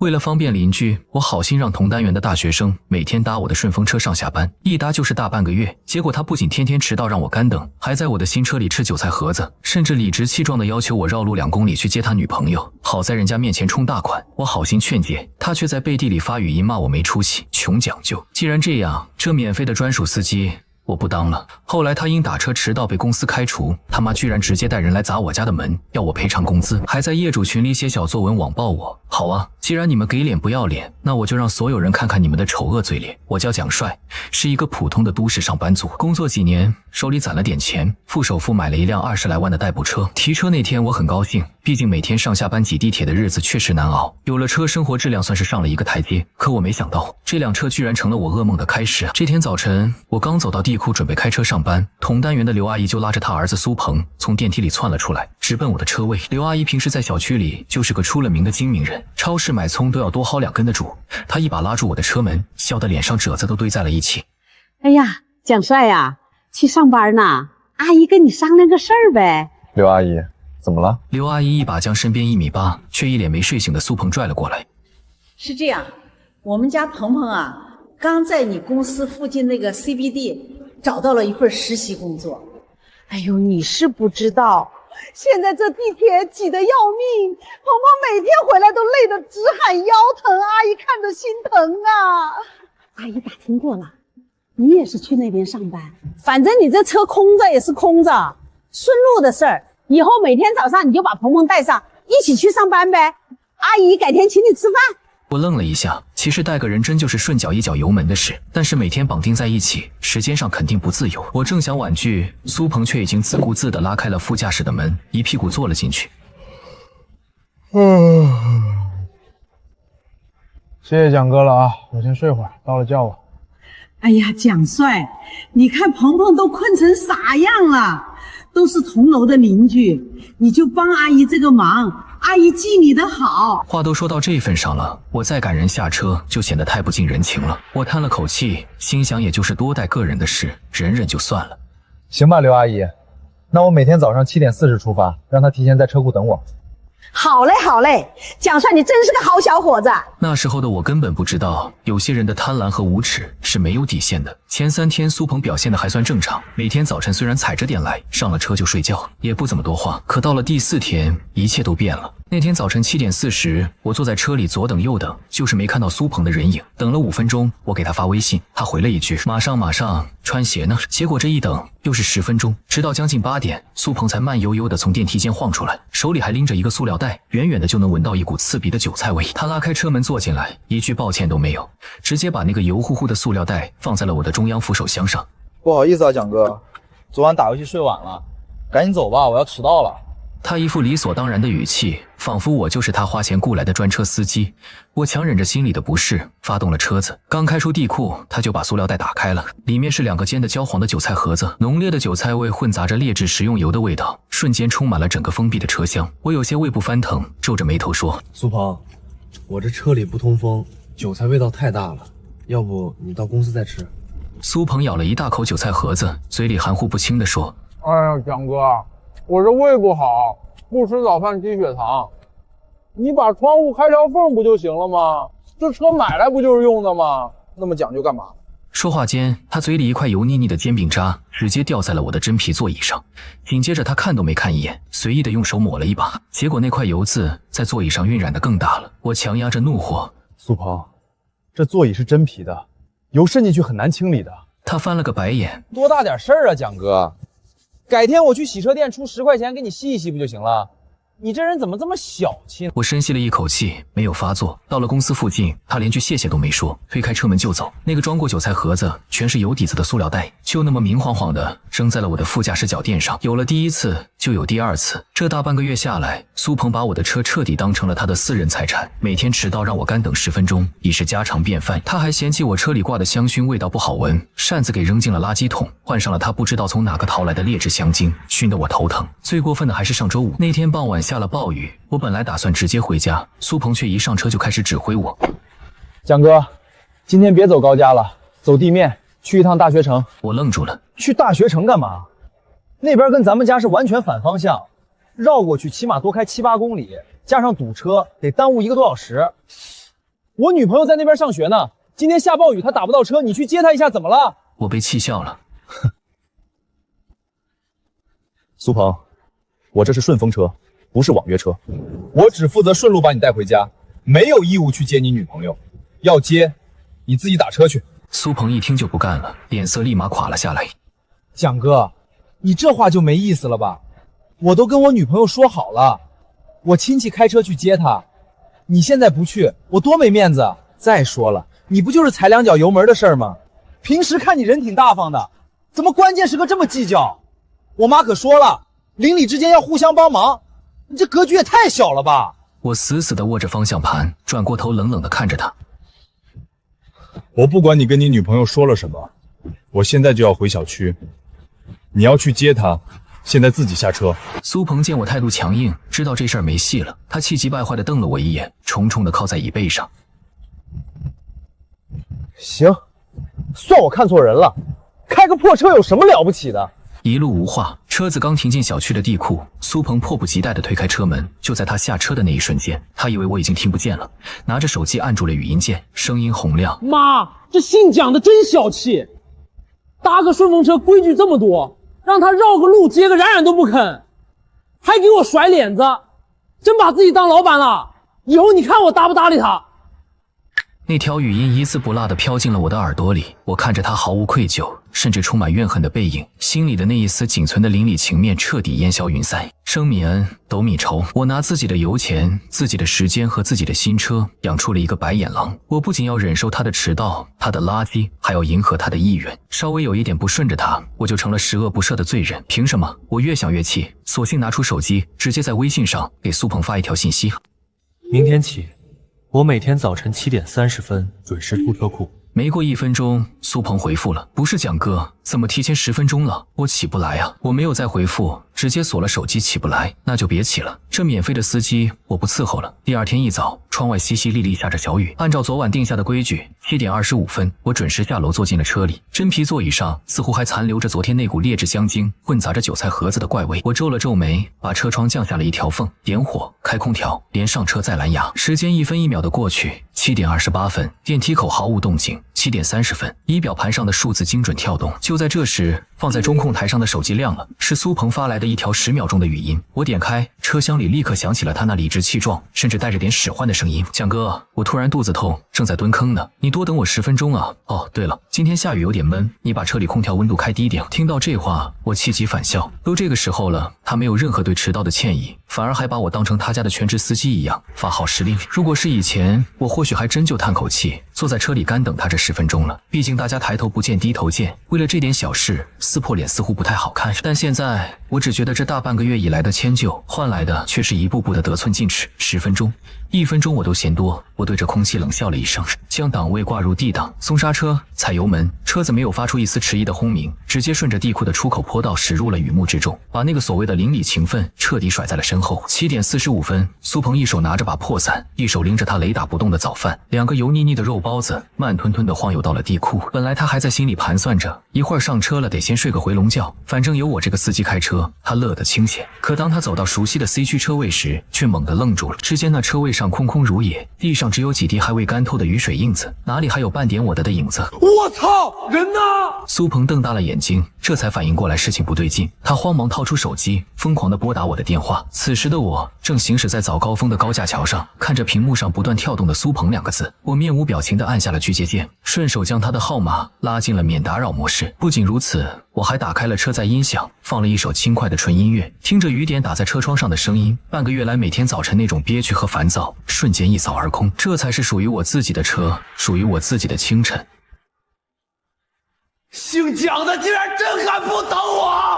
为了方便邻居，我好心让同单元的大学生每天搭我的顺风车上下班，一搭就是大半个月。结果他不仅天天迟到让我干等，还在我的新车里吃韭菜盒子，甚至理直气壮地要求我绕路2公里去接他女朋友。好在人家面前充大款，我好心劝解，他却在背地里发语音骂我没出息、穷讲究。既然这样，这免费的专属司机我不当了。后来他因打车迟到被公司开除，他妈居然直接带人来砸我家的门，要我赔偿工资，还在业主群里写小作文网暴我。好啊，既然你们给脸不要脸，那我就让所有人看看你们的丑恶嘴脸。我叫蒋帅，是一个普通的都市上班族，工作几年，手里攒了点钱，付首付买了一辆20来万的代步车。提车那天我很高兴，毕竟每天上下班挤地铁的日子确实难熬，有了车，生活质量算是上了一个台阶。可我没想到，这辆车居然成了我噩梦的开始。这天早晨，我刚走到地库准备开车上班，同单元的刘阿姨就拉着她儿子苏鹏从电梯里窜了出来，直奔我的车位。刘阿姨平时在小区里就是个出了名的精明人，超市买葱都要多薅2根的主。她一把拉住我的车门，笑得脸上褶子都堆在了一起。哎呀，蒋帅呀，去上班呢，阿姨跟你商量个事儿呗。刘阿姨，怎么了？刘阿姨一把将身边1.8米却一脸没睡醒的苏鹏拽了过来。是这样，我们家鹏鹏啊，刚在你公司附近那个 CBD 找到了一份实习工作。哎呦，你是不知道，现在这地铁挤得要命，鹏鹏每天回来都累得直喊腰疼，阿姨看着心疼啊。阿姨打听过了，你也是去那边上班，反正你这车空着也是空着，顺路的事儿。以后每天早上你就把鹏鹏带上，一起去上班呗。阿姨改天请你吃饭。我愣了一下，其实带个人真就是顺脚一脚油门的事，但是每天绑定在一起，时间上肯定不自由。我正想婉拒，苏鹏却已经自顾自地拉开了副驾驶的门，一屁股坐了进去。谢谢蒋哥了啊，我先睡会儿，到了叫我。哎呀，蒋帅，你看鹏鹏都困成啥样了，都是同楼的邻居，你就帮阿姨这个忙，阿姨记你的好。话都说到这份上了，我再赶人下车就显得太不近人情了。我叹了口气，心想也就是多带个人的事，忍忍就算了。行吧，刘阿姨，那我每天早上7点40出发，让他提前在车库等我。好嘞好嘞，蒋帅你真是个好小伙子。那时候的我根本不知道，有些人的贪婪和无耻是没有底线的。前3天苏鹏表现得还算正常，每天早晨虽然踩着点来，上了车就睡觉，也不怎么多话。可到了第4天，一切都变了。那天早晨7点40，我坐在车里左等右等，就是没看到苏鹏的人影。等了5分钟，我给他发微信，他回了一句马上，穿鞋呢。结果这一等又是10分钟，直到将近8点，苏鹏才慢悠悠地从电梯间晃出来，手里还拎着一个塑料袋，远远的就能闻到一股刺鼻的韭菜味。他拉开车门坐进来，一句抱歉都没有，直接把那个油乎乎的塑料袋放在了我的中央扶手箱上。不好意思啊，蒋哥，昨晚打游戏睡晚了，赶紧走吧，我要迟到了。他一副理所当然的语气，仿佛我就是他花钱雇来的专车司机。我强忍着心里的不适，发动了车子。刚开出地库，他就把塑料袋打开了，里面是2个煎得焦黄的韭菜盒子，浓烈的韭菜味混杂着劣质食用油的味道，瞬间充满了整个封闭的车厢。我有些胃部翻腾，皱着眉头说：苏鹏，我这车里不通风，韭菜味道太大了，要不你到公司再吃。苏鹏咬了一大口韭菜盒子，嘴里含糊不清地说：哎呀，蒋哥，我这胃不好，不吃早饭低血糖，你把窗户开条缝不就行了吗？这车买来不就是用的吗？那么讲究干嘛？说话间，他嘴里一块油腻腻的煎饼渣直接掉在了我的真皮座椅上，紧接着他看都没看一眼，随意的用手抹了一把，结果那块油渍在座椅上晕染得更大了。我强压着怒火：苏鹏，这座椅是真皮的，油渗进去很难清理的。他翻了个白眼：多大点事儿啊，蒋哥，改天我去洗车店出10块钱给你洗一洗不就行了？你这人怎么这么小气呢？我深吸了一口气，没有发作。到了公司附近，他连句谢谢都没说，推开车门就走。那个装过韭菜盒子全是油底子的塑料袋，就那么明晃晃的扔在了我的副驾驶脚垫上。有了第1次，就有第2次。这大半个月下来，苏鹏把我的车彻底当成了他的私人财产，每天迟到让我干等10分钟已是家常便饭。他还嫌弃我车里挂的香薰味道不好闻，擅自给扔进了垃圾桶，换上了他不知道从哪个淘来的劣质香精，熏得我头疼。最过分的还是上周5那天傍晚下了暴雨，我本来打算直接回家，苏鹏却一上车就开始指挥我：蒋哥，今天别走高架了，走地面，去一趟大学城。我愣住了，去大学城干嘛？那边跟咱们家是完全反方向，绕过去起码多开7、8公里，加上堵车得耽误1个多小时。我女朋友在那边上学呢，今天下暴雨，她打不到车，你去接她一下，怎么了？我被气笑了。苏鹏，我这是顺风车，不是网约车，我只负责顺路把你带回家，没有义务去接你女朋友。要接，你自己打车去。苏鹏一听就不干了，脸色立马垮了下来。蒋哥，你这话就没意思了吧？我都跟我女朋友说好了，我亲戚开车去接她，你现在不去，我多没面子啊！再说了，你不就是踩2脚油门的事儿吗？平时看你人挺大方的，怎么关键时刻这么计较？我妈可说了，邻里之间要互相帮忙，你这格局也太小了吧！我死死地握着方向盘，转过头冷冷地看着他。我不管你跟你女朋友说了什么，我现在就要回小区，你要去接她，现在自己下车。苏鹏见我态度强硬，知道这事儿没戏了，他气急败坏地瞪了我一眼，重重地靠在椅背上。行，算我看错人了，开个破车有什么了不起的？一路无话，车子刚停进小区的地库，苏鹏迫不及待地推开车门。就在他下车的那一瞬间，他以为我已经听不见了，拿着手机按住了语音键，声音洪亮：“妈，这姓蒋的真小气，搭个顺风车规矩这么多，让他绕个路接个冉冉都不肯，还给我甩脸子，真把自己当老板了。以后你看我搭不搭理他？”那条语音一字不落地飘进了我的耳朵里，我看着他毫无愧疚，甚至充满怨恨的背影，心里的那一丝仅存的邻里情面彻底烟消云散。升米恩，斗米仇，我拿自己的油钱、自己的时间和自己的新车养出了一个白眼狼。我不仅要忍受他的迟到、他的垃圾，还要迎合他的意愿。稍微有一点不顺着他，我就成了十恶不赦的罪人。凭什么？我越想越气，索性拿出手机，直接在微信上给苏鹏发一条信息：明天起，我每天早晨7点30分准时出车库。没过1分钟，苏鹏回复了：“不是蒋哥，怎么提前10分钟了？我起不来啊！”我没有再回复，直接锁了手机，起不来，那就别起了。这免费的司机我不伺候了。第二天一早，窗外淅淅沥沥下着小雨。按照昨晚定下的规矩，7点25分，我准时下楼坐进了车里。真皮座椅上似乎还残留着昨天那股劣质香精混杂着韭菜盒子的怪味。我皱了皱眉，把车窗降下了一条缝，点火，开空调，连上车再蓝牙。时间1分1秒的过去，7点28分，电梯口毫无动静。7点30分，仪表盘上的数字精准跳动。就在这时，放在中控台上的手机亮了，是苏鹏发来的一条10秒钟的语音。我点开，车厢里立刻响起了他那理直气壮，甚至带着点使唤的声音：“蒋哥，我突然肚子痛，正在蹲坑呢，你多等我10分钟啊。哦，对了，今天下雨有点闷，你把车里空调温度开低点。”听到这话，我气急反笑。都这个时候了，他没有任何对迟到的歉意，反而还把我当成他家的全职司机一样发号施令。如果是以前，我或许还真就叹口气，坐在车里干等他这10分钟了。毕竟大家抬头不见低头见，为了这点小事撕破脸似乎不太好看。但现在我只觉得这大半个月以来的迁就换来的却是一步步的得寸进尺。10分钟1分钟我都嫌多。我对着空气冷笑了一声，将档位挂入 D 档，松刹车，踩油门，车子没有发出一丝迟疑的轰鸣，直接顺着地库的出口坡道驶入了雨幕之中，把那个所谓的邻里情分彻底甩在了身后。7点45分，苏鹏一手拿着把破伞，一手拎着他雷打不动的早饭，2个油腻腻的肉包子慢吞吞地晃悠到了地库。本来他还在心里盘算着，一会儿上车了得先睡个回笼觉，反正有我这个司机开车，他乐得清闲。可当他走到熟悉的 C 区车位时，却猛地愣住了。只见那车位上空空如也，地上只有几滴还未干透的雨水印子，哪里还有半点我的影子？我操，人呢？苏鹏瞪大了眼睛，这才反应过来事情不对劲，他慌忙掏出手机，疯狂地拨打我的电话。此时的我正行驶在早高峰的高架桥上，看着屏幕上不断跳动的苏鹏2个字，我面无表情地按下了拒接键，顺手将他的号码拉进了免打扰模式。不仅如此，我还打开了车载音响，放了一首轻快的纯音乐，听着雨点打在车窗上的声音，半个月来每天早晨那种憋屈和烦躁瞬间一扫而空。这才是属于我自己的车，属于我自己的清晨。姓蒋的竟然真敢不等我！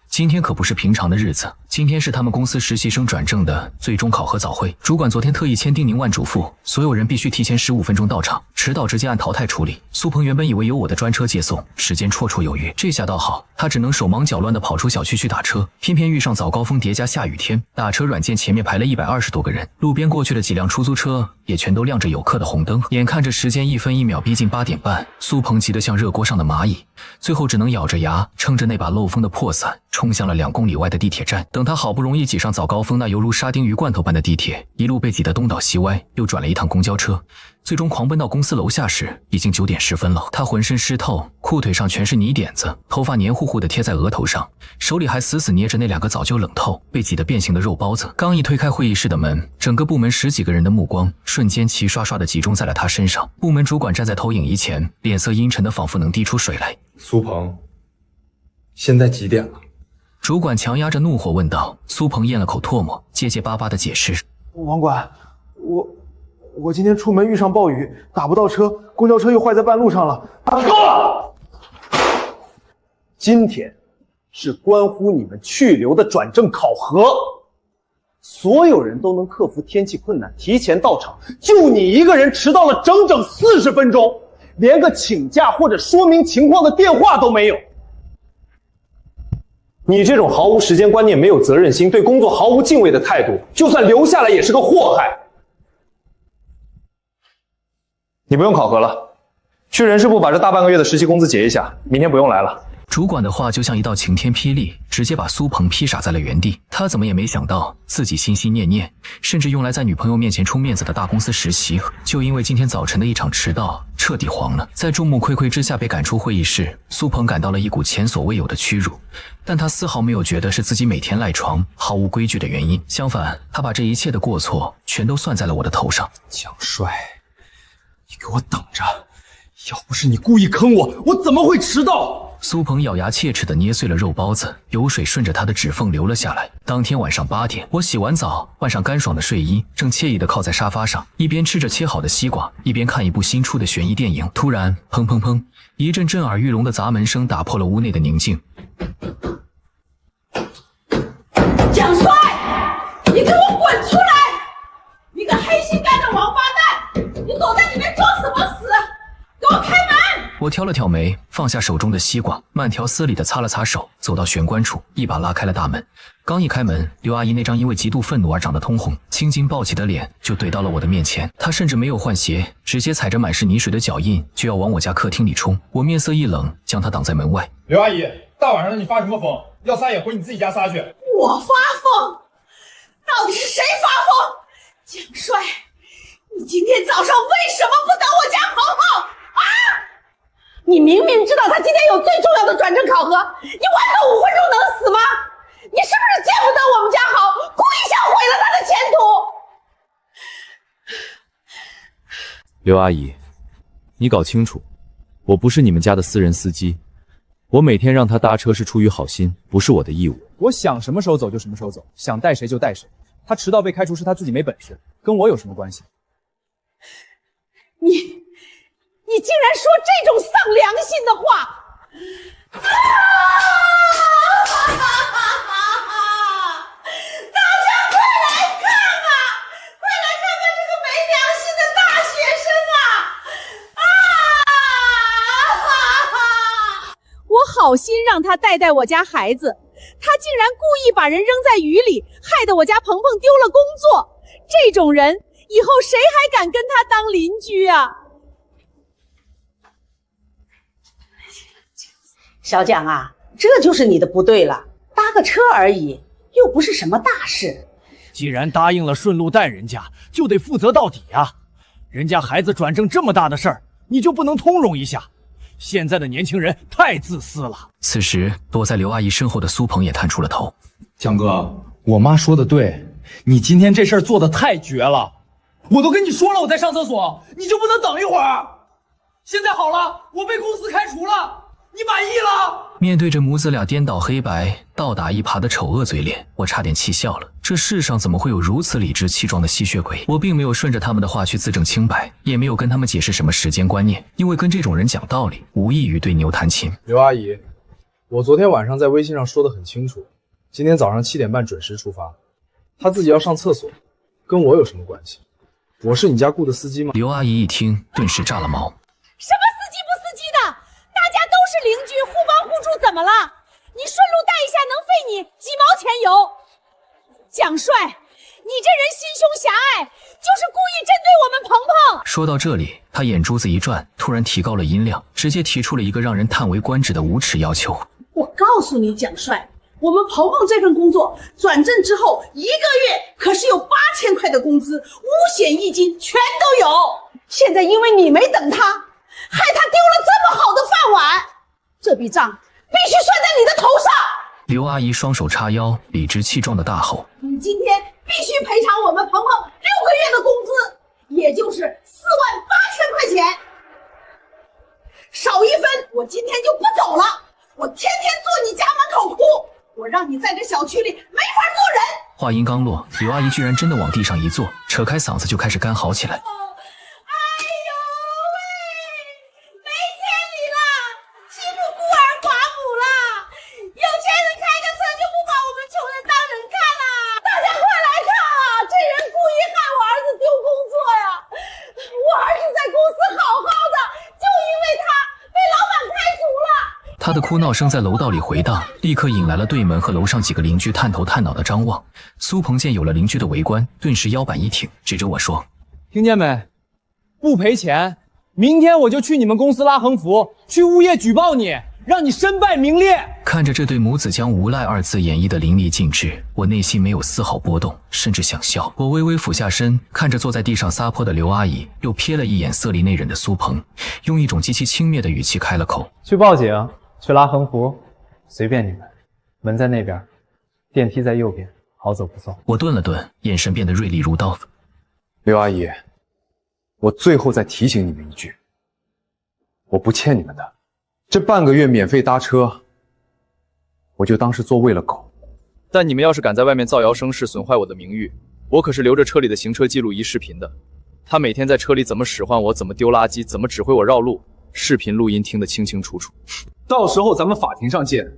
今天可不是平常的日子，今天是他们公司实习生转正的最终考核早会。主管昨天特意签订明万嘱咐，所有人必须提前15分钟到场，迟到直接按淘汰处理。苏鹏原本以为有我的专车接送，时间绰绰有余，这下倒好，他只能手忙脚乱地跑出小区去打车，偏偏遇上早高峰叠加下雨天，打车软件前面排了120多个人，路边过去的几辆出租车也全都亮着有客的红灯。眼看着时间1分1秒逼近8点半，苏鹏急得像热锅上的蚂蚁，最后只能咬着牙撑着那把漏风的破伞，冲向了2公里外的地铁站。等他好不容易挤上早高峰那犹如沙丁鱼罐头般的地铁，一路被挤得东倒西歪，又转了一趟公交车，最终狂奔到公司楼下时，已经9点10分了。他浑身湿透，裤腿上全是泥点子，头发黏糊糊的贴在额头上，手里还死死捏着那2个早就冷透、被挤得变形的肉包子。刚一推开会议室的门，整个部门10几个人的目光瞬间齐刷刷地集中在了他身上。部门主管站在投影仪前，脸色阴沉的仿佛能滴出水来。苏鹏，现在几点了？主管强压着怒火问道。苏鹏咽了口唾沫，结结巴巴地解释：王管，我今天出门遇上暴雨，打不到车，公交车又坏在半路上了。够了！今天是关乎你们去留的转正考核，所有人都能克服天气困难，提前到场，就你一个人迟到了整整40分钟，连个请假或者说明情况的电话都没有。你这种毫无时间观念、没有责任心、对工作毫无敬畏的态度，就算留下来也是个祸害。你不用考核了，去人事部把这大半个月的实习工资结一下，明天不用来了。主管的话就像一道晴天霹雳，直接把苏鹏劈傻在了原地。他怎么也没想到，自己心心念念，甚至用来在女朋友面前充面子的大公司实习，就因为今天早晨的一场迟到，彻底黄了。在众目睽睽之下被赶出会议室，苏鹏感到了一股前所未有的屈辱，但他丝毫没有觉得是自己每天赖床、毫无规矩的原因。相反，他把这一切的过错全都算在了我的头上。蒋帅，你给我等着！要不是你故意坑我，我怎么会迟到？苏鹏咬牙切齿地捏碎了肉包子，油水顺着他的指缝流了下来。当天晚上8点，我洗完澡，换上干爽的睡衣，正惬意地靠在沙发上，一边吃着切好的西瓜，一边看一部新出的悬疑电影。突然，砰砰砰，一阵震耳欲聋的砸门声打破了屋内的宁静。蒋帅，你给我滚出来！你个黑心肝的王八蛋，你躲在里面装什么死？给我开门！我挑了挑眉，放下手中的西瓜，慢条斯理地擦了擦手，走到玄关处，一把拉开了大门。刚一开门，刘阿姨那张因为极度愤怒而长得通红、青筋暴起的脸就怼到了我的面前。她甚至没有换鞋，直接踩着满是泥水的脚印就要往我家客厅里冲。我面色一冷，将她挡在门外。刘阿姨，大晚上的你发什么疯？要撒野回你自己家撒去。我发疯？到底是谁发疯？蒋帅，你今天早上为什么不到我家好好啊？你明明知道他今天有最重要的转正考核，你晚个5分钟能死吗？你是不是见不得我们家好，故意想毁了他的前途？刘阿姨，你搞清楚，我不是你们家的私人司机，我每天让他搭车是出于好心，不是我的义务。我想什么时候走就什么时候走，想带谁就带谁。他迟到被开除是他自己没本事，跟我有什么关系？你竟然说这种丧良心的话！大家快来看啊！快来看看这个没良心的大学生啊！我好心让他带我家孩子，他竟然故意把人扔在雨里，害得我家鹏鹏丢了工作。这种人以后谁还敢跟他当邻居啊？小蒋啊，这就是你的不对了，搭个车而已，又不是什么大事。既然答应了顺路带人家，就得负责到底啊！人家孩子转正这么大的事儿，你就不能通融一下？现在的年轻人太自私了。此时，躲在刘阿姨身后的苏鹏也探出了头。蒋哥，我妈说的对，你今天这事儿做的太绝了。我都跟你说了，我在上厕所，你就不能等一会儿？现在好了，我被公司开除了。你满意了？面对着母子俩颠倒黑白、倒打一耙的丑恶嘴脸，我差点气笑了。这世上怎么会有如此理直气壮的吸血鬼？我并没有顺着他们的话去自证清白，也没有跟他们解释什么时间观念，因为跟这种人讲道理，无异于对牛弹琴。刘阿姨，我昨天晚上在微信上说得很清楚，今天早上7点半准时出发。他自己要上厕所，跟我有什么关系？我是你家雇的司机吗？刘阿姨一听，顿时炸了毛。什么司机不司机的？大家都是邻居，互帮互助，怎么了？你顺路带一下能费你几毛钱油？蒋帅，你这人心胸狭隘，就是故意针对我们鹏鹏。说到这里，他眼珠子一转，突然提高了音量，直接提出了一个让人叹为观止的无耻要求。我告诉你，蒋帅，我们鹏鹏这份工作转正之后1个月可是有8000块的工资，五险一金全都有。现在因为你没等他，害他丢了这么好的饭碗，这笔账必须算在你的头上。刘阿姨双手叉腰，理直气壮的大吼：“你今天必须赔偿我们鹏鹏6个月的工资，也就是48000块钱。少1分，我今天就不走了。我天天坐你家门口哭，我让你在这小区里没法做人。”话音刚落，刘阿姨居然真的往地上一坐，扯开嗓子就开始干嚎起来。他的哭闹声在楼道里回荡，立刻引来了对门和楼上几个邻居探头探脑的张望。苏鹏见有了邻居的围观，顿时腰板一挺，指着我说：“听见没？不赔钱，明天我就去你们公司拉横幅，去物业举报你，让你身败名裂。”看着这对母子将无赖二字演绎的淋漓尽致，我内心没有丝毫波动，甚至想笑。我微微俯下身，看着坐在地上撒泼的刘阿姨，又瞥了一眼色厉内荏的苏鹏，用一种极其轻蔑的语气开了口：“去报警，去拉横幅，随便你们。门在那边，电梯在右边，好走不送。”我顿了顿，眼神变得锐利如刀。刘阿姨，我最后再提醒你们一句，我不欠你们的，这半个月免费搭车，我就当是做喂了狗。但你们要是敢在外面造谣生事，损坏我的名誉，我可是留着车里的行车记录仪视频的。他每天在车里怎么使唤我，怎么丢垃圾，怎么指挥我绕路，视频录音听得清清楚楚。到时候咱们法庭上见，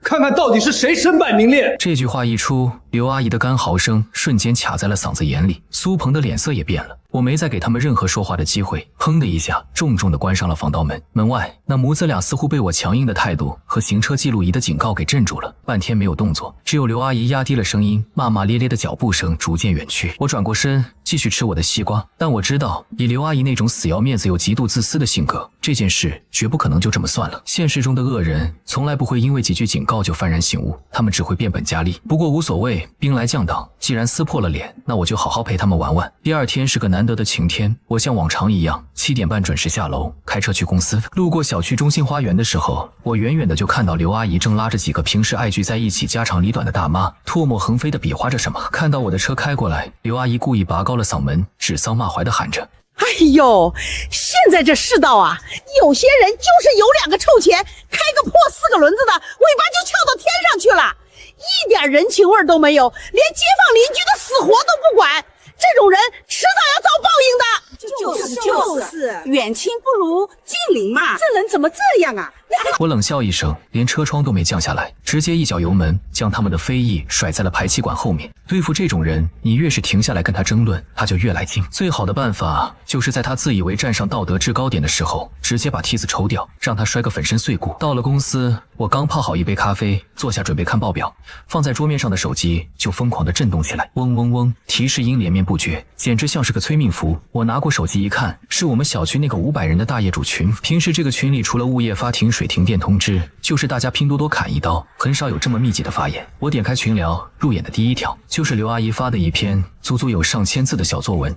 看看到底是谁身败名裂。这句话一出，刘阿姨的干嚎声瞬间卡在了嗓子眼里，苏鹏的脸色也变了。我没再给他们任何说话的机会，砰的一下重重地关上了防盗门。门外那母子俩似乎被我强硬的态度和行车记录仪的警告给镇住了，半天没有动作，只有刘阿姨压低了声音，骂骂咧咧的脚步声逐渐远去。我转过身继续吃我的西瓜，但我知道以刘阿姨那种死要面子又极度自私的性格，这件事绝不可能就这么算了。现实中的恶人从来不会因为几句警告就幡然醒悟，他们只会变本加厉。不过无所谓，兵来将挡，既然撕破了脸，那我就好好陪他们玩玩。第二天是个难得的晴天，我像往常一样7点半准时下楼，开车去公司。路过小区中心花园的时候，我远远的就看到刘阿姨正拉着几个平时爱聚在一起家长里短的大妈，唾沫横飞的比划着什么。看到我的车开过来，刘阿姨故意拔高了嗓门，指桑骂槐的喊着：“哎呦，现在这世道啊，有些人就是有2个臭钱，开个破4个轮子的，尾巴就翘到天上去了，一点人情味都没有，连街坊邻居的死活都不管，这种人迟早要遭报应的。”就是远亲不如近邻嘛，这人怎么这样啊？我冷笑一声，连车窗都没降下来，直接一脚油门将他们的非议甩在了排气管后面。对付这种人，你越是停下来跟他争论，他就越来劲。最好的办法就是在他自以为站上道德制高点的时候，直接把梯子抽掉，让他摔个粉身碎骨。到了公司，我刚泡好一杯咖啡，坐下准备看报表，放在桌面上的手机就疯狂地震动起来，嗡嗡嗡，提示音连绵不绝，简直像是个催命符。我拿过手机一看，是我们小区那个500人的大业主群。平时这个群里除了物业发停水停电通知，就是大家拼多多砍一刀，很少有这么密集的发言。我点开群聊，入眼的第一条就是刘阿姨发的一篇足足有上千字的小作文。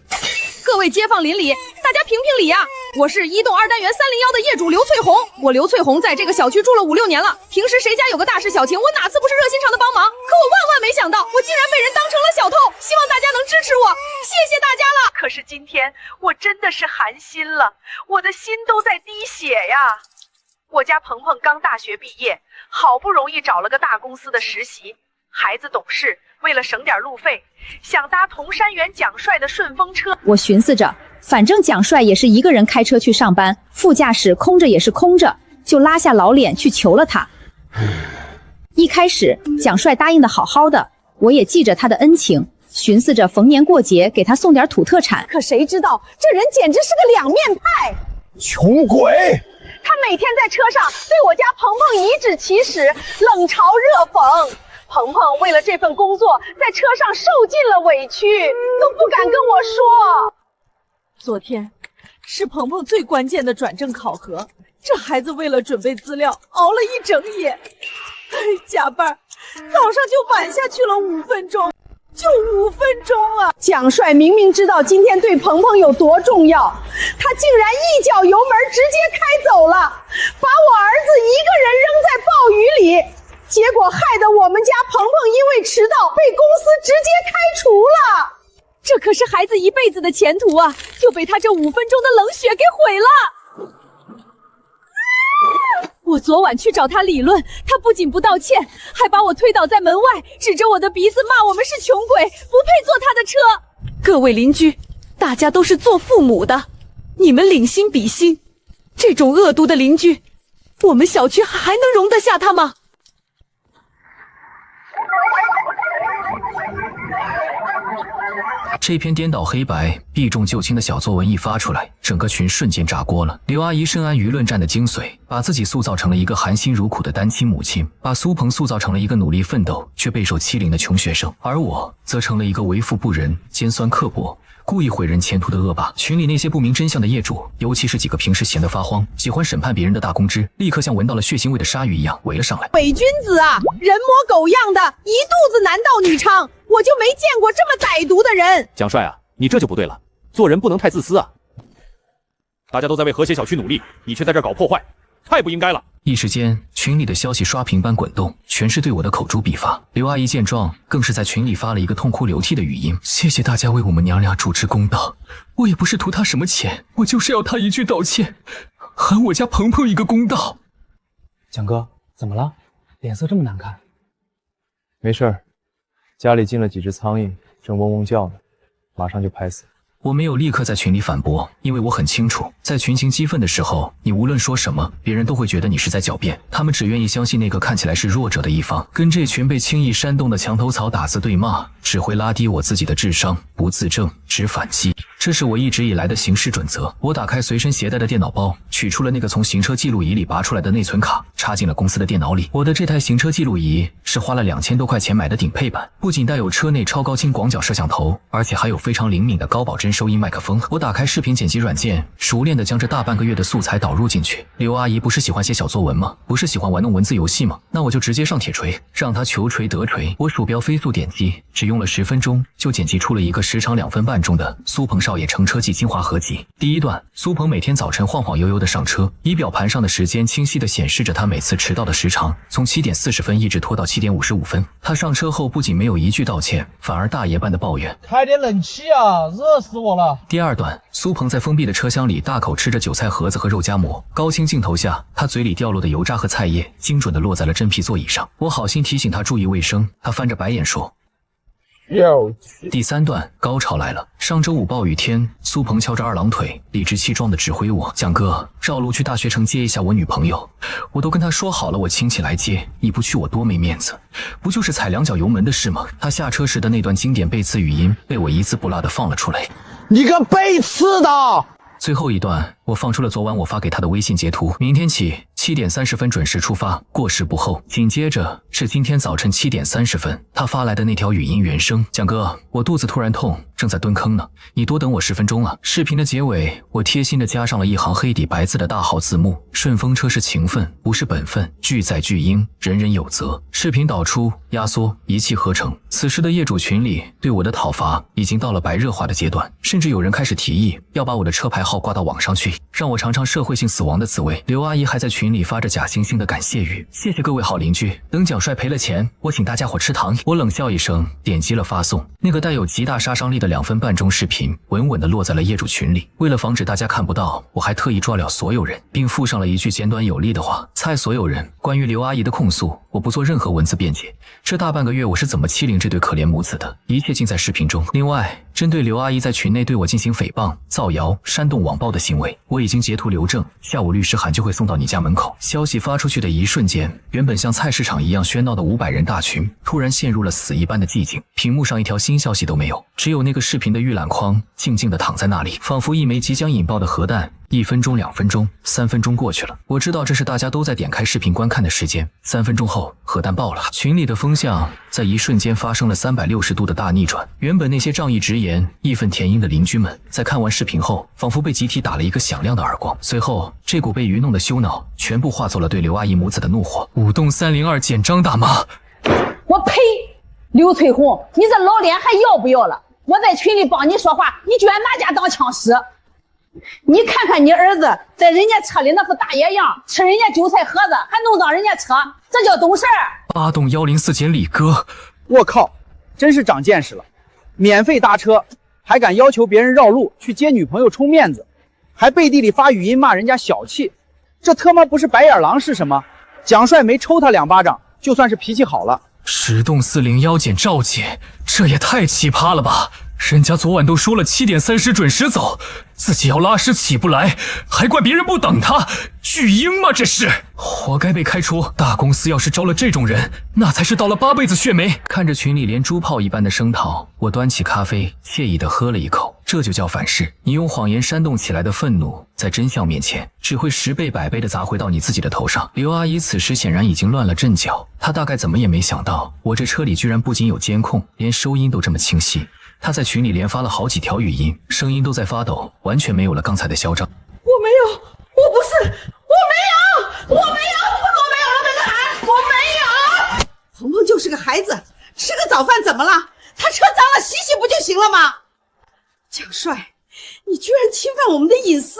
各位街坊邻里，大家评评理呀！我是1栋2单元301的业主刘翠红，我刘翠红在这个小区住了5、6年了。平时谁家有个大事小情，我哪次不是热心肠的帮忙？可我万万没想到，我竟然被人当成了小偷。希望大家能支持我，谢谢大家了。可是今天我真的是寒心了，我的心都在滴血呀。我家鹏鹏刚大学毕业，好不容易找了个大公司的实习，孩子懂事，为了省点路费，想搭同山园蒋帅的顺风车。我寻思着，反正蒋帅也是一个人开车去上班，副驾驶空着也是空着，就拉下老脸去求了他。一开始蒋帅答应的好好的，我也记着他的恩情，寻思着逢年过节给他送点土特产。可谁知道这人简直是个两面派，穷鬼！他每天在车上对我家鹏鹏颐指气使，冷嘲热讽。鹏鹏为了这份工作，在车上受尽了委屈，都不敢跟我说。昨天是鹏鹏最关键的转正考核，这孩子为了准备资料熬了一整夜，加班早上就晚下去了5分钟，就5分钟啊！蒋帅明明知道今天对鹏鹏有多重要，他竟然一脚油门直接开走了，把我儿子一个人扔在暴雨里，结果害得我们家鹏鹏因为迟到被公司直接开除了。这可是孩子一辈子的前途啊，就被他这5分钟的冷血给毁了。我昨晚去找他理论，他不仅不道歉，还把我推倒在门外，指着我的鼻子骂我们是穷鬼，不配坐他的车。各位邻居，大家都是做父母的，你们领心比心，这种恶毒的邻居，我们小区还能容得下他吗？这篇颠倒黑白、避重就轻的小作文一发出来，整个群瞬间炸锅了。刘阿姨深谙舆论战的精髓，把自己塑造成了一个含辛茹苦的单亲母亲，把苏鹏塑造成了一个努力奋斗却备受欺凌的穷学生，而我则成了一个为富不仁、尖酸刻薄、故意毁人前途的恶霸。群里那些不明真相的业主，尤其是几个平时闲得发慌、喜欢审判别人的大公知，立刻像闻到了血腥味的鲨鱼一样围了上来。伪君子啊，人模狗样的，一肚子男盗女娼，我就没见过这么歹毒的人。蒋帅啊，你这就不对了，做人不能太自私啊！大家都在为和谐小区努力，你却在这搞破坏，太不应该了。一时间，群里的消息刷屏般滚动，全是对我的口诛笔伐。刘阿姨见状，更是在群里发了一个痛哭流涕的语音：谢谢大家为我们娘俩主持公道，我也不是图她什么钱，我就是要她一句道歉，还我家鹏鹏一个公道。蒋哥，怎么了？脸色这么难看？没事儿，家里进了几只苍蝇，正嗡嗡叫呢，马上就拍死。我没有立刻在群里反驳，因为我很清楚，在群情激愤的时候，你无论说什么，别人都会觉得你是在狡辩，他们只愿意相信那个看起来是弱者的一方。跟这群被轻易煽动的墙头草打字对骂，只会拉低我自己的智商，不自证，只反击。这是我一直以来的行事准则。我打开随身携带的电脑包，取出了那个从行车记录仪里拔出来的内存卡，插进了公司的电脑里。我的这台行车记录仪是花了2000多块钱买的顶配版，不仅带有车内超高清广角摄像头，而且还有非常灵敏的高保真收音麦克风。我打开视频剪辑软件，熟练地将这大半个月的素材导入进去。刘阿姨不是喜欢写小作文吗？不是喜欢玩弄文字游戏吗？那我就直接上铁锤，让她求锤得锤。我鼠标飞速点击，只用了10分钟就剪辑出了一个时长2分半钟的苏鹏少爷乘车记精华合集。第一段，苏鹏每天早晨晃晃悠悠地上车，仪表盘上的时间清晰地显示着他每次迟到的时长，从7点40分一直拖到7点55分。他上车后不仅没有一句道歉，反而大爷般的抱怨：开点冷气啊，热死我了。第二段，苏鹏在封闭的车厢里大口吃着韭菜盒子和肉夹馍，高清镜头下，他嘴里掉落的油渣和菜叶精准地落在了真皮座椅上。我好心提醒他注意卫生，他翻着白眼说。第三段，高潮来了。上周5暴雨天，苏鹏翘着2郎腿，理直气壮地指挥我：蒋哥，绕路去大学城接一下我女朋友。我都跟他说好了，我亲戚来接，你不去我多没面子。不就是踩2脚油门的事吗？他下车时的那段经典背刺语音被我一字不落地放了出来。你个背刺的！最后一段，我放出了昨晚我发给他的微信截图：明天起7点30分准时出发，过时不候。紧接着是今天早晨7点30分，他发来的那条语音原声：蒋哥，我肚子突然痛，正在蹲坑呢，你多等我10分钟啊。视频的结尾，我贴心的加上了一行黑底白字的大号字幕：顺风车是情分，不是本分，拒载拒应，人人有责。视频导出、压缩、一气呵成。此时的业主群里对我的讨伐已经到了白热化的阶段，甚至有人开始提议要把我的车牌号挂到网上去，让我尝尝社会性死亡的滋味。刘阿姨还在群里发着假惺惺的感谢语：谢谢各位好邻居，等蒋帅赔了钱，我请大家伙吃糖。我冷笑一声，点击了发送。那个带有极大杀伤力的2分半钟视频稳稳地落在了业主群里。为了防止大家看不到，我还特意抓了所有人，并附上了一句简短有力的话：猜所有人，关于刘阿姨的控诉，我不做任何文字辩解。这大半个月我是怎么欺凌这对可怜母子的，一切尽在视频中。另外，针对刘阿姨在群内对我进行诽谤、造谣、煽动网暴的行为，我已经截图留证，下午律师函就会送到你家门口。消息发出去的一瞬间，原本像菜市场一样喧闹的500人大群突然陷入了死一般的寂静，屏幕上一条新消息都没有，只有那个视频的预览框静静地躺在那里，仿佛一枚即将引爆的核弹。1分钟、2分钟、3分钟过去了，我知道这是大家都在点开视频观看的时间。3分钟后，核弹爆了，群里的风向在一瞬间发生了360度的大逆转。原本那些仗义直言、义愤填膺的邻居们，在看完视频后，仿佛被集体打了一个响亮的耳光。随后，这股被愚弄的羞恼，全部化作了对刘阿姨母子的怒火。舞动302简章大妈。我呸！刘翠红，你这老脸还要不要了？我在群里帮你说话，你居然拿家当枪使！你看看你儿子在人家车里那副大野样，吃人家韭菜盒子，还弄脏人家车，这叫懂事儿？八栋104间李哥，我靠，真是长见识了！免费搭车，还敢要求别人绕路去接女朋友充面子，还背地里发语音骂人家小气，这他妈不是白眼狼是什么？蒋帅没抽他2巴掌，就算是脾气好了。10栋401检赵姐，这也太奇葩了吧！人家昨晚都说了7点30准时走，自己要拉屎起不来，还怪别人不等他，巨婴吗？这是活该被开除。大公司要是招了这种人，那才是倒了8辈子血霉。看着群里连猪炮一般的声讨，我端起咖啡，惬意地喝了一口。这就叫反噬。你用谎言煽动起来的愤怒，在真相面前，只会10倍100倍地砸回到你自己的头上。刘阿姨此时显然已经乱了阵脚，她大概怎么也没想到，我这车里居然不仅有监控，连收音都这么清晰。他在群里连发了好几条语音，声音都在发抖，完全没有了刚才的嚣张。我没有，我不是，我没有，我没有，我没有了这个孩，我没有。鹏鹏就是个孩子，吃个早饭怎么了？他车脏了洗洗不就行了吗？蒋帅，你居然侵犯我们的隐私，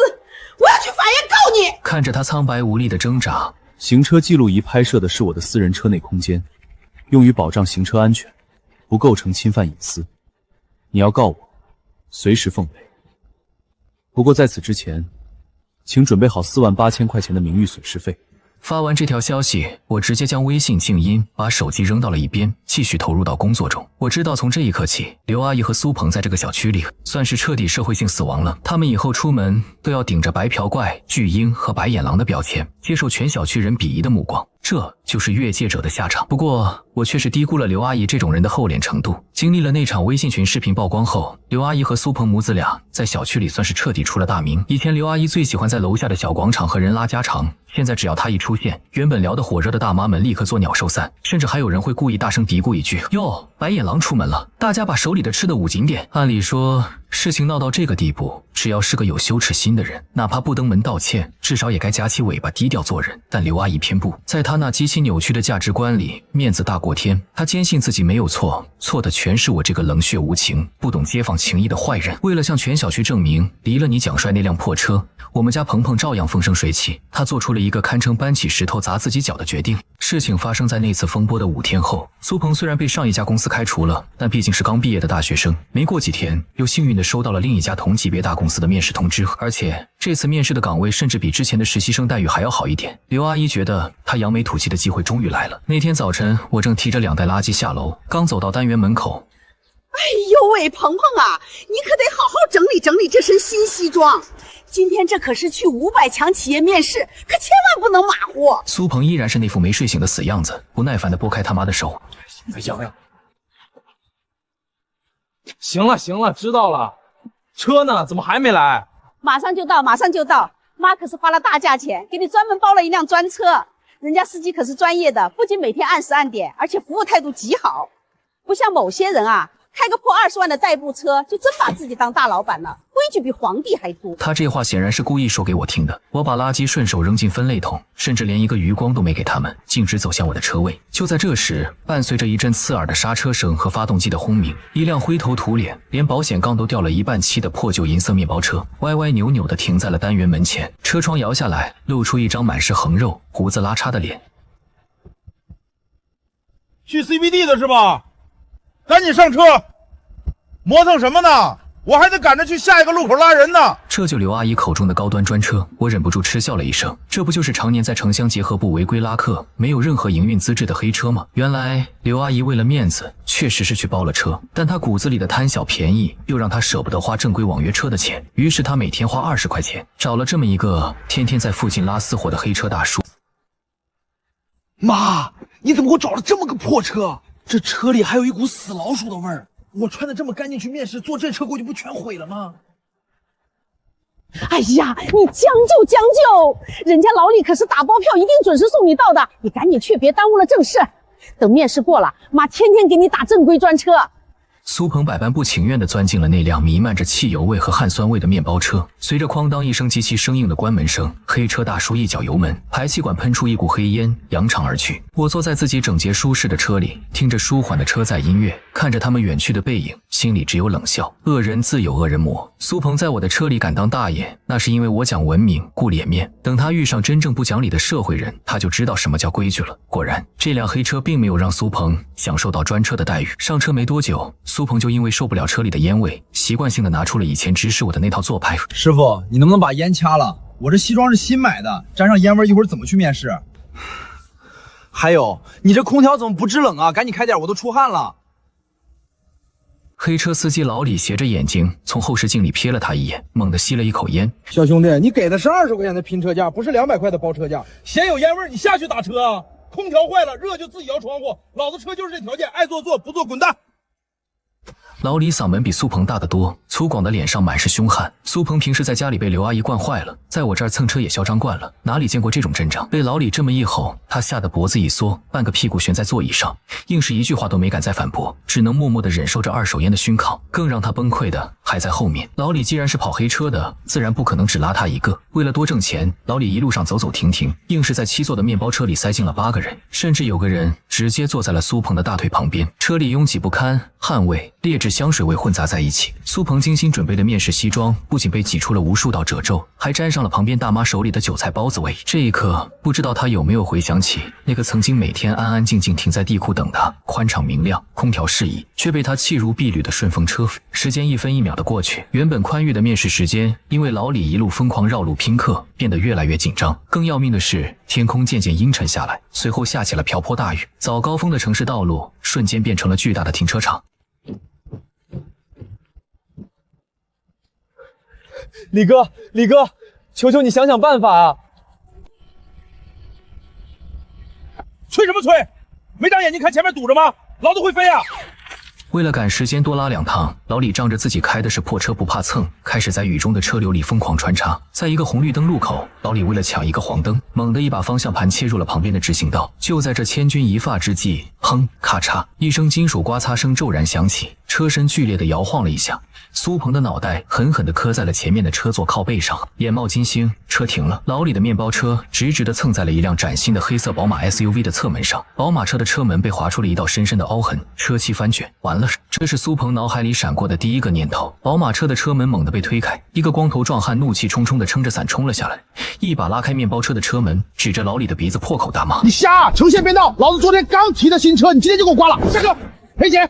我要去法院告你！看着他苍白无力的挣扎，行车记录仪拍摄的是我的私人车内空间，用于保障行车安全，不构成侵犯隐私。你要告我，随时奉陪。不过在此之前，请准备好48000块钱的名誉损失费。发完这条消息，我直接将微信静音，把手机扔到了一边，继续投入到工作中。我知道从这一刻起，刘阿姨和苏鹏在这个小区里算是彻底社会性死亡了。他们以后出门都要顶着白嫖怪、巨婴和白眼狼的标签，接受全小区人鄙夷的目光。这就是越界者的下场。不过我却是低估了刘阿姨这种人的厚脸程度。经历了那场微信群视频曝光后，刘阿姨和苏鹏母子俩在小区里算是彻底出了大名。以前刘阿姨最喜欢在楼下的小广场和人拉家常，现在只要她一出现，原本聊得火热的大妈们立刻作鸟兽散，甚至还有人会故意大声嘀咕一句：哟，白眼狼出门了。大家把手里的吃的捂紧点。按理说事情闹到这个地步，只要是个有羞耻心的人，哪怕不登门道歉，至少也该夹起尾巴低调做人。但刘阿姨偏不，在她那极其扭曲的价值观里，面子大过天。她坚信自己没有错，错的全是我这个冷血无情、不懂街坊情谊的坏人。为了向全小区证明，离了你蒋帅那辆破车，我们家鹏鹏照样风生水起。他做出了一个堪称搬起石头砸自己脚的决定。事情发生在那次风波的5天后，苏鹏虽然被上一家公司开除了，但毕竟是刚毕业的大学生，没过几天又幸运地收到了另一家同级别大公司的面试通知，而且这次面试的岗位甚至比之前的实习生待遇还要好一点。刘阿姨觉得她扬眉吐气的机会终于来了。那天早晨，我正提着2袋垃圾下楼，刚走到单元门口，哎呦喂，鹏鹏啊，你可得好好整理整理这身新西装。今天这可是去500强企业面试，可千万不能马虎。苏鹏依然是那副没睡醒的死样子，不耐烦地拨开他妈的手。再想想。行了行了，知道了。车呢？怎么还没来？马上就到，马上就到。妈可是花了大价钱给你专门包了一辆专车，人家司机可是专业的，不仅每天按时按点，而且服务态度极好。不像某些人啊，开个破20万的代步车，就真把自己当大老板了，规矩比皇帝还多。他这话显然是故意说给我听的。我把垃圾顺手扔进分类桶，甚至连一个余光都没给他们，径直走向我的车位。就在这时，伴随着一阵刺耳的刹车声和发动机的轰鸣，一辆灰头土脸、连保险杠都掉了1半漆的破旧银色面包车，歪歪扭扭地停在了单元门前。车窗摇下来，露出一张满是横肉、胡子拉碴的脸。去 CBD 的是吧？赶紧上车！磨蹭什么呢？我还得赶着去下一个路口拉人呢。这就刘阿姨口中的高端专车，我忍不住嗤笑了一声。这不就是常年在城乡结合部违规拉客、没有任何营运资质的黑车吗？原来刘阿姨为了面子，确实是去包了车，但她骨子里的贪小便宜，又让她舍不得花正规网约车的钱。于是她每天花20块钱，找了这么一个天天在附近拉私货的黑车大叔。妈，你怎么给我找了这么个破车？这车里还有一股死老鼠的味儿。我穿的这么干净去面试，坐这车过去不全毁了吗？哎呀，你将就将就，人家老李可是打包票，一定准时送你到的。你赶紧去，别耽误了正事。等面试过了，妈天天给你打正规专车。苏鹏百般不情愿地钻进了那辆弥漫着汽油味和汗酸味的面包车。随着哐当一声极其生硬的关门声，黑车大叔一脚油门，排气管喷出一股黑烟，扬长而去。我坐在自己整洁舒适的车里，听着舒缓的车载音乐，看着他们远去的背影，心里只有冷笑。恶人自有恶人磨。苏鹏在我的车里敢当大爷，那是因为我讲文明顾脸面。等他遇上真正不讲理的社会人，他就知道什么叫规矩了。果然，这辆黑车并没有让苏鹏享受到专车的待遇。上车没多久，苏鹏就因为受不了车里的烟味，习惯性的拿出了以前指使我的那套做派。师傅，你能不能把烟掐了？我这西装是新买的，沾上烟味一会儿怎么去面试？还有，你这空调怎么不制冷啊？赶紧开点，我都出汗了。黑车司机老李斜着眼睛从后视镜里瞥了他一眼，猛地吸了一口烟。小兄弟，你给的是20块钱的拼车价，不是200块的包车价。嫌有烟味，你下去打车啊！空调坏了，热就自己摇窗户。老子车就是这条件，爱坐坐，不坐滚蛋。老李嗓门比苏鹏大得多，粗犷的脸上满是凶悍。苏鹏平时在家里被刘阿姨惯坏了，在我这儿蹭车也嚣张惯了，哪里见过这种阵仗？被老李这么一吼，他吓得脖子一缩，半个屁股悬在座椅上，硬是一句话都没敢再反驳，只能默默地忍受着二手烟的熏烤。更让他崩溃的还在后面。老李既然是跑黑车的，自然不可能只拉他一个。为了多挣钱，老李一路上走走停停，硬是在7座的面包车里塞进了8个人，甚至有个人直接坐在了苏鹏的大腿旁边。车里拥挤不堪，汗味、劣质香水味混杂在一起。苏鹏精心准备的面试西装不仅被挤出了无数道褶皱，还沾上了旁边大妈手里的韭菜包子味。这一刻，不知道他有没有回想起那个曾经每天安安静静停在地库等他，宽敞明亮，空调适宜，却被他弃如敝履的顺风车。时间1分1秒的过去，原本宽裕的面试时间，因为老李一路疯狂绕路拼客，变得越来越紧张。更要命的是，天空渐渐阴沉下来，随后下起了瓢泼大雨。早高峰的城市道路瞬间变成了巨大的停车场。李哥，求求你想想办法啊！吹什么吹？没长眼睛看前面堵着吗？老子会飞啊！为了赶时间多拉2趟，老李仗着自己开的是破车不怕蹭，开始在雨中的车流里疯狂穿插。在一个红绿灯路口，老李为了抢一个黄灯，猛地一把方向盘切入了旁边的直行道。就在这千钧一发之际，砰咔嚓一声金属刮擦声骤然响起，车身剧烈地摇晃了一下，苏鹏的脑袋狠狠地磕在了前面的车座靠背上，眼冒金星，车停了。老李的面包车直直地蹭在了一辆崭新的黑色宝马 SUV 的侧门上，宝马车的车门被划出了一道深深的凹痕，车漆翻卷。完了，这是苏鹏脑海里闪过的第一个念头。宝马车的车门猛地被推开，一个光头壮汉怒气冲冲地撑着伞冲了下来，一把拉开面包车的车门，指着老李的鼻子破口大骂：“你瞎，成线变道！老子昨天刚提的新车，你今天就给我刮了！下车，赔钱！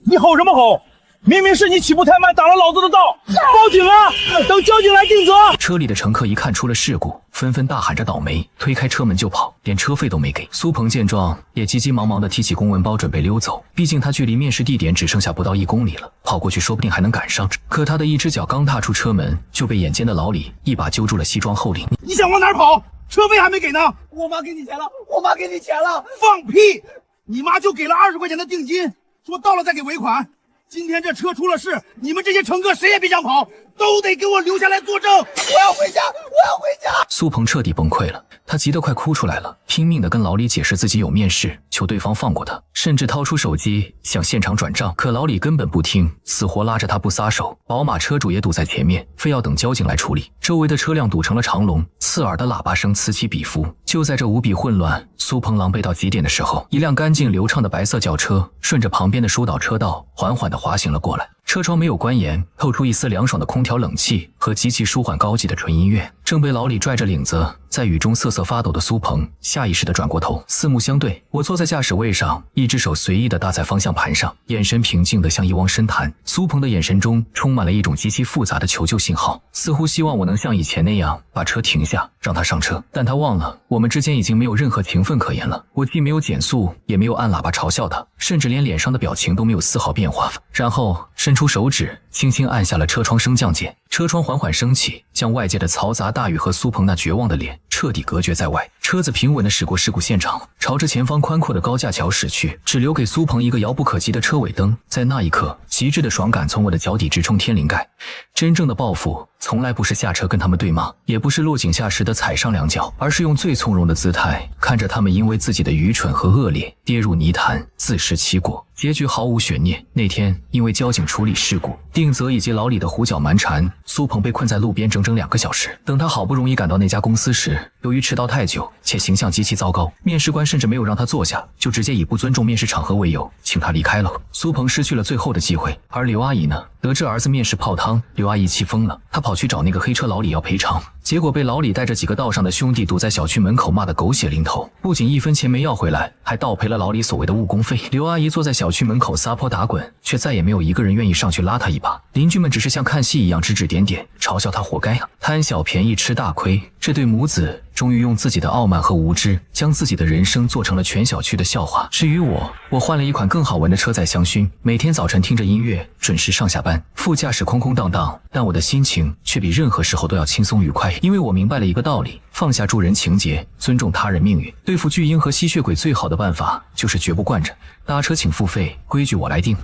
你吼什么吼？明明是你起步太慢，挡了老子的道！报警啊！等交警来定责！”车里的乘客一看出了事故，纷纷大喊着倒霉，推开车门就跑，连车费都没给。苏鹏见状，也急急忙忙地提起公文包准备溜走，毕竟他距离面试地点只剩下不到1公里了，跑过去说不定还能赶上。可他的一只脚刚踏出车门，就被眼尖的老李一把揪住了西装后领。你想往哪儿跑？车费还没给呢！我妈给你钱了，我妈给你钱了！放屁！你妈就给了20块钱的定金，说到了再给尾款。今天这车出了事，你们这些乘客谁也别想跑，都得给我留下来作证！我要回家，我要回家！苏鹏彻底崩溃了，他急得快哭出来了，拼命地跟老李解释自己有面试，求对方放过他，甚至掏出手机想现场转账。可老李根本不听，死活拉着他不撒手。宝马车主也堵在前面，非要等交警来处理。周围的车辆堵成了长龙，刺耳的喇叭声此起彼伏。就在这无比混乱、苏鹏狼狈到极点的时候，一辆干净流畅的白色轿车顺着旁边的疏导车道缓缓地滑行了过来。车窗没有关严，透出一丝凉爽的空调冷气和极其舒缓高级的纯音乐。正被老李拽着领子在雨中瑟瑟发抖的苏鹏下意识地转过头，四目相对。我坐在驾驶位上，一只手随意地搭在方向盘上，眼神平静得像一汪深潭。苏鹏的眼神中充满了一种极其复杂的求救信号，似乎希望我能像以前那样把车停下，让他上车。但他忘了，我们之间已经没有任何情分可言了。我既没有减速，也没有按喇叭嘲笑他，甚至连脸上的表情都没有丝毫变化。然后伸出手指轻轻按下了车窗升降键，车窗缓缓升起，将外界的嘈杂大雨和苏鹏那绝望的脸彻底隔绝在外。车子平稳地驶过事故现场，朝着前方宽阔的高架桥驶去，只留给苏鹏一个遥不可及的车尾灯。在那一刻，极致的爽感从我的脚底直冲天灵盖。真正的报复，从来不是下车跟他们对骂，也不是落井下石的踩上两脚，而是用最从容的姿态，看着他们因为自己的愚蠢和恶劣跌入泥潭，自食其果。结局毫无悬念。那天因为交警处理事故，定责以及老李的胡搅蛮缠，苏鹏被困在路边整整2个小时。等他好不容易赶到那家公司时，由于迟到太久且形象极其糟糕，面试官甚至没有让他坐下，就直接以不尊重面试场合为由请他离开了。苏鹏失去了最后的机会，而刘阿姨呢？得知儿子面试泡汤，刘阿姨气疯了，她跑去找那个黑车老李要赔偿，结果被老李带着几个道上的兄弟堵在小区门口骂得狗血淋头，不仅1分钱没要回来，还倒赔了老李所谓的误工费。刘阿姨坐在小区门口撒泼打滚，却再也没有一个人愿意上去拉她一把。邻居们只是像看戏一样指指点点，嘲笑她活该啊，贪小便宜吃大亏。这对母子终于用自己的傲慢和无知，将自己的人生做成了全小区的笑话。至于我换了一款更好闻的车载香薰，每天早晨听着音乐准时上下班，副驾驶空空荡荡，但我的心情却比任何时候都要轻松愉快，因为我明白了一个道理：放下助人情节，尊重他人命运。对付巨婴和吸血鬼最好的办法就是绝不惯着。搭车请付费，规矩我来定。